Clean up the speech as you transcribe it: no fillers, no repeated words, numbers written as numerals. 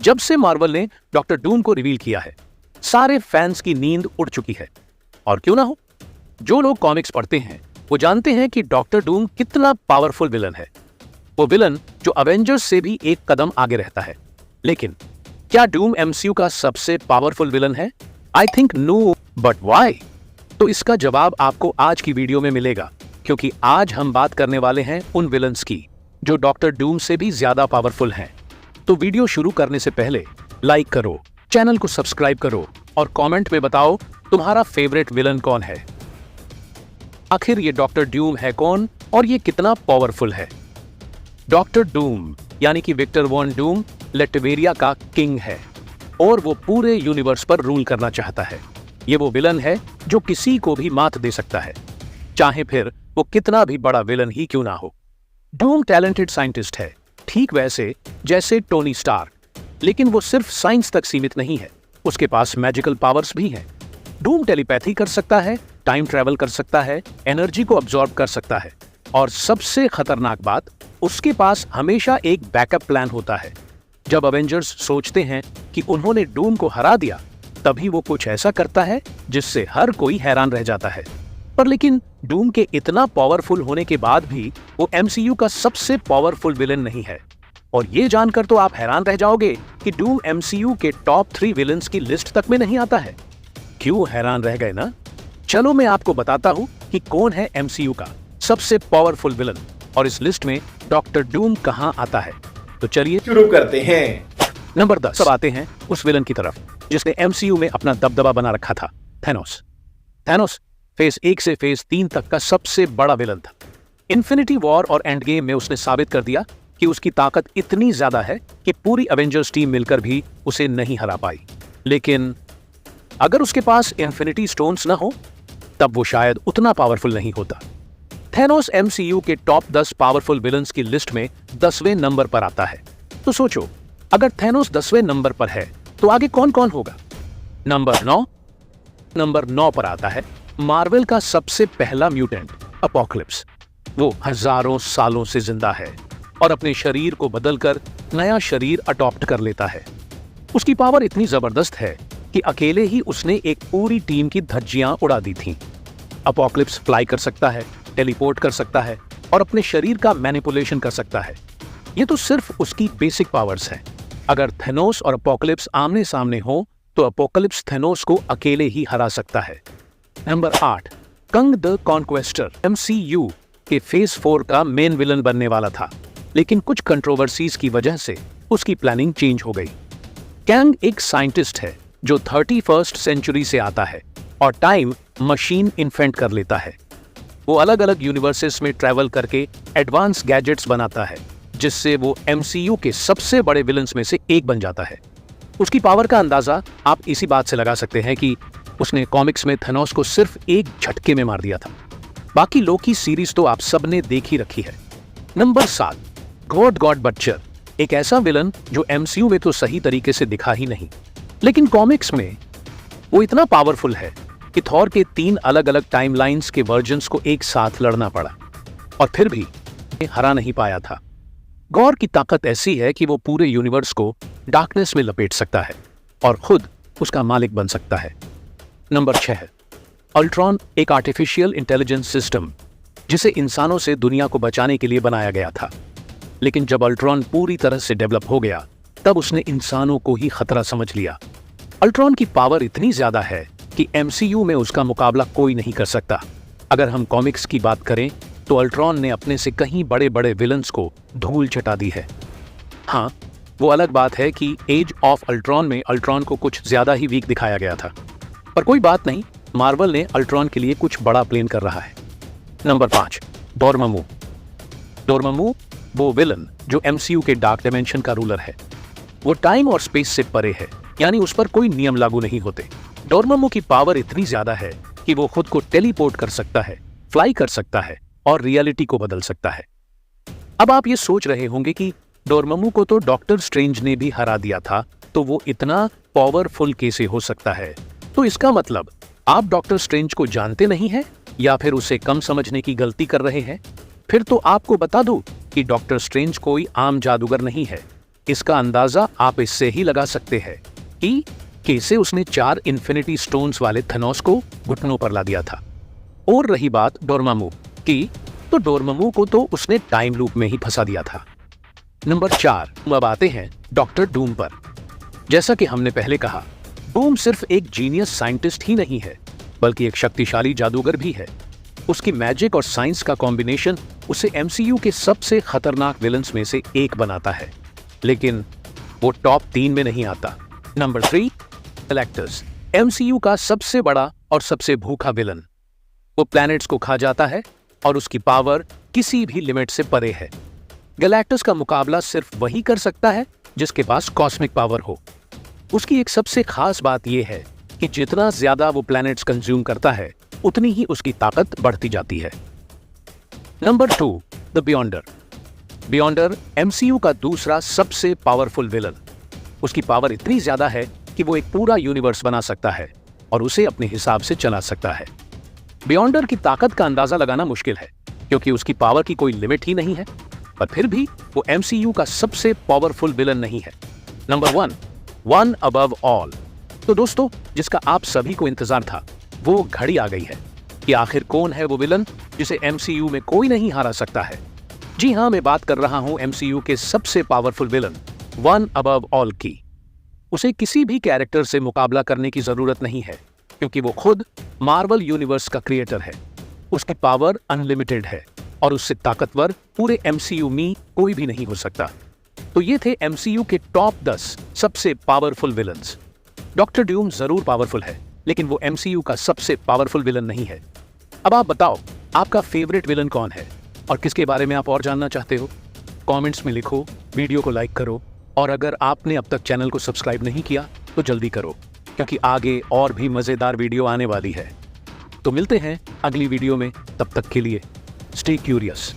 जब से मार्वल ने डॉक्टर डूम को रिवील किया है, सारे फैंस की नींद उड़ चुकी है। और क्यों ना हो, जो लोग कॉमिक्स पढ़ते हैं वो जानते हैं कि डॉक्टर डूम कितना पावरफुल विलन है। वो विलन जो अवेंजर्स से भी एक कदम आगे रहता है। लेकिन क्या डूम एमसीयू का सबसे पावरफुल विलन है? I think no, but why? तो इसका जवाब आपको आज की वीडियो में मिलेगा, क्योंकि आज हम बात करने वाले हैं उन विलन्स की जो डॉक्टर डूम से भी ज्यादा पावरफुल हैं। तो वीडियो शुरू करने से पहले लाइक करो, चैनल को सब्सक्राइब करो और कमेंट में बताओ तुम्हारा फेवरेट विलन कौन है। आखिर ये डॉक्टर डूम है कौन और ये कितना पावरफुल है? डॉक्टर डूम यानी कि विक्टर वॉन डूम लेटवेरिया का किंग है और वो पूरे यूनिवर्स पर रूल करना चाहता है। ये वो विलन है जो किसी को भी मात दे सकता है, चाहे फिर वो कितना भी बड़ा विलन ही क्यों ना हो। डूम टैलेंटेड साइंटिस्ट है, ठीक वैसे जैसे टोनी स्टार्क, लेकिन वो सिर्फ साइंस तक सीमित नहीं है, उसके पास मैजिकल पावर्स भी हैं। डूम टेलीपैथी कर सकता है, टाइम ट्रैवल कर सकता है, एनर्जी को अब्सॉर्ब कर सकता है और सबसे खतरनाक बात, उसके पास हमेशा एक बैकअप प्लान होता है। जब अवेंजर्स सोचते हैं कि उन्होंने डूम को हरा दिया, तभी वो कुछ ऐसा करता है जिससे हर कोई हैरान रह जाता है। पर लेकिन डूम के इतना पावरफुल होने के बाद भी वो एमसीयू का सबसे पावरफुल विलन नहीं है। और ये जानकर तो आप हैरान रह जाओगे कि डूम एमसीयू के टॉप 3 विलन्स की लिस्ट तक में नहीं आता है। क्यों हैरान रह गए ना? चलो मैं आपको बताता हूं कि कौन है एमसीयू का सबसे पावरफुल विलन और इस लिस्ट में डॉक्टर डूम कहां आता है। तो चलिए शुरू करते हैं। नंबर 10। सब आते हैं उस विलन की तरफ जिसने एमसीयू में अपना दबदबा बना रखा था, थैनोस। थैनोस फेज 1 से फेज 3 तक का सबसे बड़ा विलन था। इन्फिनिटी वॉर और एंड गेम में उसने साबित कर दिया कि उसकी ताकत इतनी ज्यादा है कि पूरी अवेंजर्स टीम मिलकर भी उसे नहीं हरा पाई। लेकिन अगर उसके पास इन्फिनिटी स्टोन्स ना हो, तब वो शायद उतना पावरफुल नहीं होता। थैनोस एमसीयू के टॉप 10 पावरफुल विलन्स की लिस्ट में 10वें नंबर पर आता है। तो सोचो, अगर थैनोस 10वें नंबर पर है तो आगे कौन कौन होगा? नंबर 9 पर आता है मार्वल का सबसे पहला म्यूटेंट, अपोकलिप्स। वो हजारों सालों से जिंदा है और अपने शरीर को बदलकर नया शरीर अडॉप्ट कर लेता है। उसकी पावर इतनी जबरदस्त है कि अकेले ही उसने एक पूरी टीम की धज्जियां उड़ा दी थीं। अपोकलिप्स फ्लाई कर सकता है, टेलीपोर्ट कर सकता है और अपने शरीर का मैनिपुलेशन कर सकता है। ये तो सिर्फ उसकी बेसिक पावर्स हैं। अगर थैनोस और अपोकलिप्स आमने सामने हो तो अपोकलिप्स थैनोस को अकेले ही हरा सकता है। नंबर 8, कंग द कॉन्क्वेस्टर एमसीयू के फेज 4 का मेन विलन बनने वाला था, लेकिन कुछ कंट्रोवर्सीज की वजह से उसकी प्लानिंग चेंज हो गई। कैंग एक साइंटिस्ट है जो 31st सेंचुरी से आता है और टाइम मशीन इन्वेंट कर लेता है। वो अलग अलग यूनिवर्सेस में ट्रैवल करके एडवांस गैजेट्स बनाता है, जिससे वो एमसीयू के सबसे बड़े विलन्स में से एक बन जाता है। उसकी पावर का अंदाजा आप इसी बात से लगा सकते हैं कि उसने कॉमिक्स में थैनोस को सिर्फ एक झटके में मार दिया था। बाकी लोकी सीरीज तो आप सबने देख ही रखी है। नंबर 7, गॉड बटचर, एक ऐसा विलन जो एमसीयू में तो सही तरीके से दिखा ही नहीं, लेकिन कॉमिक्स में वो इतना पावरफुल है कि थॉर के 3 अलग अलग टाइमलाइंस के वर्जन्स को एक साथ लड़ना पड़ा और फिर भी हरा नहीं पाया था। गॉर की ताकत ऐसी है कि वो पूरे यूनिवर्स को डार्कनेस में लपेट सकता है और खुद उसका मालिक बन सकता है। नंबर 6, अल्ट्रॉन, एक आर्टिफिशियल इंटेलिजेंस सिस्टम जिसे इंसानों से दुनिया को बचाने के लिए बनाया गया था। लेकिन जब अल्ट्रॉन पूरी तरह से डेवलप हो गया, तब उसने इंसानों को ही खतरा समझ लिया। अल्ट्रॉन की पावर इतनी ज्यादा है कि एमसीयू में उसका मुकाबला कोई नहीं कर सकता। अगर हम कॉमिक्स की बात करें तो अल्ट्रॉन ने अपने से कहीं बड़े बड़े विलन्स को धूल चटा दी है। हाँ, वो अलग बात है कि एज ऑफ अल्ट्रॉन में अल्ट्रॉन को कुछ ज्यादा ही वीक दिखाया गया था, पर कोई बात नहीं, मार्वल ने अल्ट्रॉन के लिए कुछ बड़ा प्लान कर रहा है। Number 5, Dormammu. डोरमामू वो विलन जो एमसीयू के डार्क डायमेंशन का रूलर है। वो टाइम और स्पेस से परे है, यानी उस पर कोई नियम लागू नहीं होते। डोरमामू की पावर इतनी ज्यादा है कि वो खुद को टेलीपोर्ट कर सकता है, फ्लाई कर सकता है और रियलिटी को बदल सकता है। अब आप ये सोच रहे होंगे कि डोरमामू को तो डॉक्टर स्ट्रेंज ने भी हरा दिया था, तो वो इतना पावरफुल कैसे हो सकता है? तो इसका मतलब आप डॉक्टर स्ट्रेंज को जानते नहीं हैं या फिर उसे कम समझने की गलती कर रहे हैं। फिर तो आपको बता दूं कि डॉक्टर स्ट्रेंज कोई आम जादूगर नहीं है। इसका अंदाजा आप इससे ही लगा सकते हैं कि कैसे उसने 4 इन्फिनिटी स्टोन्स वाले थेनोस को घुटनों पर ला दिया था। और रही बात डोरमामू की, तो डोरमामू को तो उसने टाइम लूप में ही फंसा दिया था। नंबर 4, अब आते हैं डॉक्टर डूम पर। जैसा कि हमने पहले कहा, डूम सिर्फ एक जीनियस साइंटिस्ट ही नहीं है, बल्कि एक शक्तिशाली जादूगर भी है। उसकी मैजिक और साइंस का कॉम्बिनेशन उसे एमसीयू के सबसे खतरनाक विलन्स में से एक बनाता है, लेकिन वो टॉप 3 में नहीं आता। नंबर 3, गैलेक्टस, एमसीयू का सबसे बड़ा और सबसे भूखा विलन। वो प्लैनेट्स को खा जाता है और उसकी पावर किसी भी लिमिट से परे है। गैलेक्टस का मुकाबला सिर्फ वही कर सकता है जिसके पास कॉस्मिक पावर हो। उसकी एक सबसे खास बात यह है कि जितना ज्यादा वो प्लैनेट्स कंज्यूम करता है, उतनी ही उसकी ताकत बढ़ती जाती है। Number 2, the बियॉन्डर। बियॉन्डर एमसीयू का दूसरा सबसे पावरफुल विलन। उसकी पावर इतनी ज्यादा है कि वो एक पूरा यूनिवर्स बना सकता है और उसे अपने हिसाब से चला सकता है। बियॉन्डर की ताकत का अंदाजा लगाना मुश्किल है, क्योंकि उसकी पावर की कोई लिमिट ही नहीं है, पर फिर भी वो एमसीयू का सबसे पावरफुल विलन नहीं है। Number 1, one above all. तो दोस्तों, जिसका आप सभी को इंतजार था, वो घड़ी आ गई है कि आखिर कौन है वो विलन जिसे एमसीयू में कोई नहीं हरा सकता है। जी हाँ, मैं बात कर रहा हूं एमसीयू के सबसे powerful villain one above all की। उसे किसी भी कैरेक्टर से मुकाबला करने की जरूरत नहीं है, क्योंकि वो खुद मार्वल यूनिवर्स का क्रिएटर है। उसकी पावर अनलिमिटेड है और उससे ताकतवर पूरे एमसीयू में कोई भी नहीं हो सकता। तो ये थे एमसीयू के टॉप 10 सबसे पावरफुल विलन्स। डॉक्टर डूम जरूर पावरफुल है, लेकिन वो एमसीयू का सबसे पावरफुल विलन नहीं है। अब आप बताओ, आपका फेवरेट विलन कौन है और किसके बारे में आप और जानना चाहते हो? कमेंट्स में लिखो, वीडियो को लाइक करो, और अगर आपने अब तक चैनल को सब्सक्राइब नहीं किया तो जल्दी करो, क्योंकि आगे और भी मजेदार वीडियो आने वाली है। तो मिलते हैं अगली वीडियो में, तब तक के लिए स्टे क्यूरियस।